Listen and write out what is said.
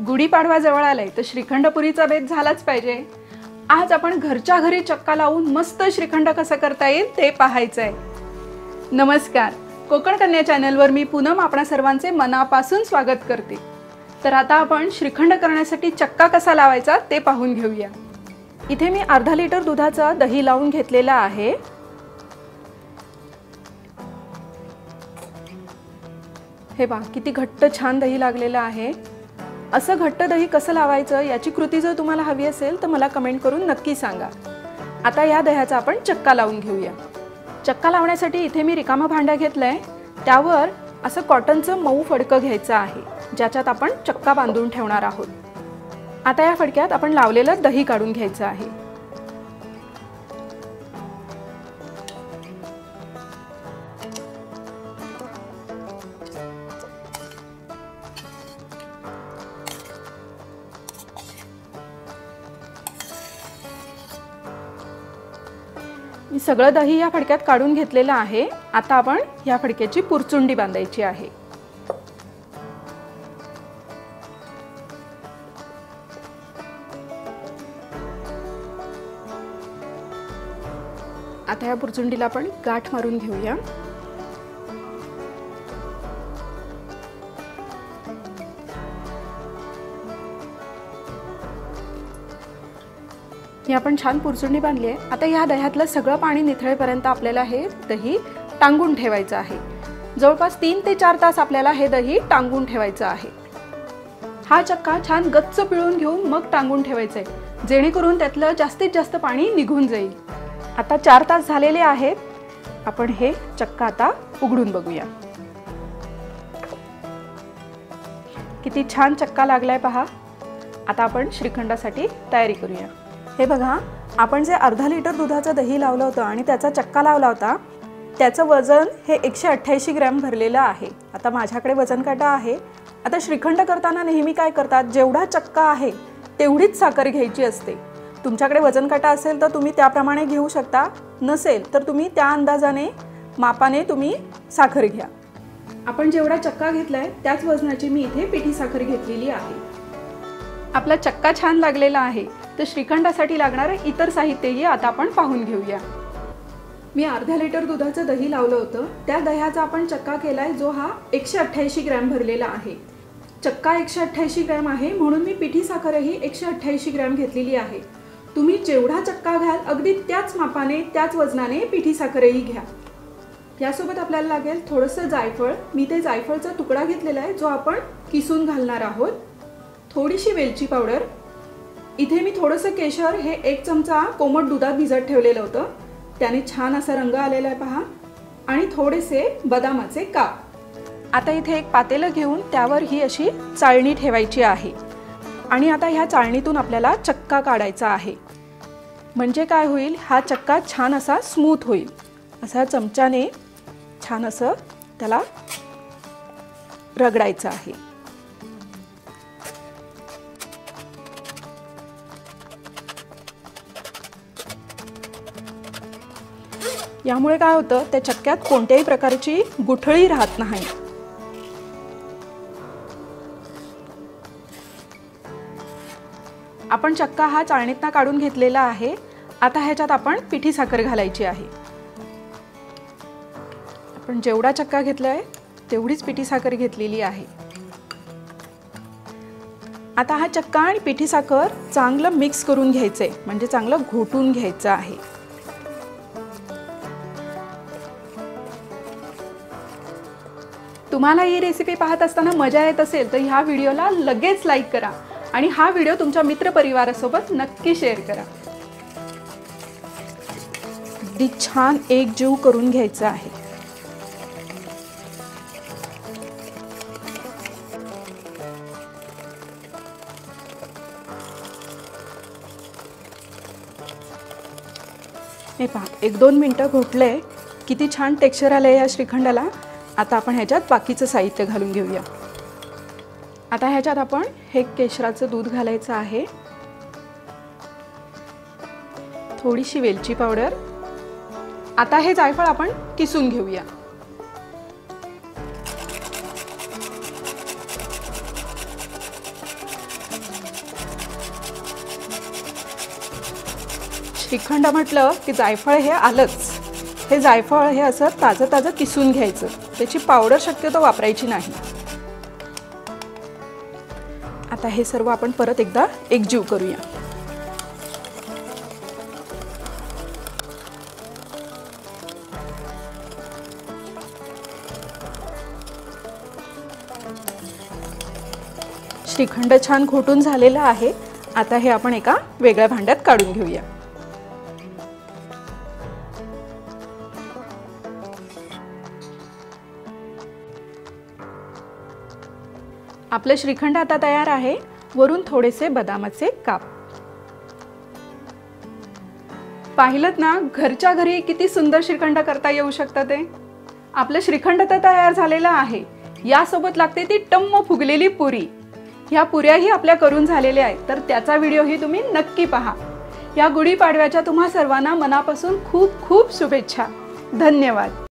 गुढीपाडवा जवळ आलाय तर श्रीखंडपुरीचा बेत झालाच पाहिजे। आज आपण घरच्या घरी चक्का लावून मस्त श्रीखंड कसं करता येईल ते पाहायचंय। नमस्कार, कोकण कन्या चॅनलवर मी पूनम आपणा सर्वांचे मनापासून स्वागत करते। तर आता आपण श्रीखंड करण्यासाठी चक्का कसा लावायचा ते पाहून घेऊया। इथे मी अर्धा लिटर दुधाचा दही लावून घेतलेला आहे। हे पहा किती घट्ट छान दही लागलेलं आहे। असं घट्ट दही कसं लावायचं याची कृती जर तुम्हाला हवी असेल तर मला कमेंट करून नक्की सांगा। आता या दह्याचा आपण चक्का लावून घेऊया। चक्का लावण्यासाठी इथे मी रिकामा भांडा घेतलाय, त्यावर असं कॉटनचं मऊ फडकं घ्यायचं आहे ज्याच्यात आपण चक्का बांधून ठेवणार आहोत। आता या फडक्यात आपण लावलेलं दही काढून घ्यायचं आहे। मी सगळं दही या फडक्यात काढून घेतलेलं आहे। आता आपण या फडक्याची पुरचुंडी बांधायची आहे। आता या पुरचुंडीला आपण गाठ मारून घेऊया। ही आपण छान पुरचुंडी बांधली आहे। आता या दह्यातलं सगळं पाणी निथळेपर्यंत आपल्याला हे दही टांगून ठेवायचं आहे। जवळपास 3 ते 4 तास आपल्याला हे दही टांगून ठेवायचं आहे। हा चक्का छान गच्च पिळून घेऊन मग टांगून ठेवायचा आहे, जेणेकरून त्यातलं जास्तीत जास्त पाणी निघून जाईल। आता 4 तास झालेले आहेत। आपण हे चक्का आता उघडून बघूया। किती छान चक्का लागलाय पहा। आता आपण श्रीखंडासाठी तयारी करूया। हे बघा, आपण जे अर्धा लिटर दुधाचं दही लावलं होतं आणि त्याचा चक्का लावला होता, त्याचं वजन हे 188 ग्रॅम भरलेलं आहे। आता माझ्याकडे वजन काटा आहे। आता श्रीखंड करताना नेहमी काय करतात, जेवढा चक्का आहे तेवढीच साखर घ्यायची असते। तुमच्याकडे वजन काटा असेल तर तुम्ही त्याप्रमाणे घेऊ शकता, नसेल तर तुम्ही त्या अंदाजाने मापाने तुम्ही साखर घ्या। आपण जेवढा चक्का घेतलाय त्याच वजनाची मी इथे पिठी साखर घेतलेली आहे। आपला चक्का छान लागलेला आहे, तर श्रीखंडासाठी लागणारे इतर साहित्यही आता आपण पाहून घेऊया। मी अर्धा लिटर दुधाचं दही लावलं होतं, त्या दह्याचा आपण चक्का केलाय जो हा 188 ग्रॅम भरलेला आहे। चक्का 188 ग्रॅम आहे म्हणून मी पिठी साखरही 188 ग्रॅम घेतलेली आहे। तुम्ही जेवढा चक्का घ्याल अगदी त्याच मापाने त्याच वजनाने पिठी साखरही घ्या। यासोबत आपल्याला लागेल थोडंसं जायफळ। मी ते जायफळचा तुकडा घेतलेला आहे जो आपण किसून घालणार आहोत। थोडीशी वेलची पावडर। इथे मी थोडंसं केशर हे 1 चमचा कोमट दुधात भिजत ठेवलेलं होतं, त्याने छान असा रंग आलेला आहे पहा। आणि थोडेसे बदामाचे काप। आता इथे एक पातेलं घेऊन त्यावर ही अशी चाळणी ठेवायची आहे आणि आता ह्या चाळणीतून आपल्याला चक्का काढायचा आहे। म्हणजे काय होईल, हा चक्का छान असा स्मूथ होईल। असा चमच्याने छान असं त्याला रगडायचं आहे। यामुळे काय होतं, त्या चक्क्यात कोणत्याही प्रकारची गुठळी राहत नाही। आपण चक्का हा चाळणीतनं काढून घेतलेला आहे। आता ह्याच्यात आपण पिठी साखर घालायची आहे। आपण जेवढा चक्का घेतलाय तेवढीच पिठी साखर घेतलेली आहे। आता हा चक्का आणि पिठी साखर चांगलं मिक्स करून घ्यायचंय, म्हणजे चांगलं घोटून घ्यायचं आहे। तुम्हाला ही रेसिपी पाहत असताना मजा येत असेल तर ह्या व्हिडिओला लगेच लाईक करा आणि हा व्हिडिओ तुमच्या मित्रपरिवारासोबत नक्की शेअर करा। अगदी छान एकजीव करून घ्यायचं आहे। हे पहा, 1-2 मिनिटं घोटले, किती छान टेक्स्चर आलंय या श्रीखंडाला। आता आपण ह्याच्यात बाकीचं साहित्य घालून घेऊया। आता ह्याच्यात आपण हे केशराचं दूध घालायचं आहे, थोडीशी वेलची पावडर। आता हे जायफळ आपण किसून घेऊया। श्रीखंड म्हटलं की जायफळ हे आलंच. हे जायफळ हे असं ताजं ताजं किसून घ्यायचं, त्याची पावडर शक्यतो वापरायची नाही. आता हे सर्व आपण परत एकदा एकजीव करूया. श्रीखंड छान घोटून झालेला आहे. आता हे आपण एका वेगळ्या भांड्यात काढून घेऊया. आपलं श्रीखंड आता तयार आहे. वरून थोडेसे बदामाचे काप. पाहिलंत ना, घरच्या घरी किती सुंदर श्रीखंड करता येऊ शकतं ते. आपलं श्रीखंड तर तयार झालेलं आहे. यासोबत लागते ती टम्म फुगलेली पुरी. ह्या पुऱ्याही आपल्या करून झालेल्या आहेत, तर त्याचा व्हिडिओही तुम्ही नक्की पहा. या गुढीपाडव्याच्या तुम्हा सर्वांना मनापासून खूप खूप शुभेच्छा. धन्यवाद.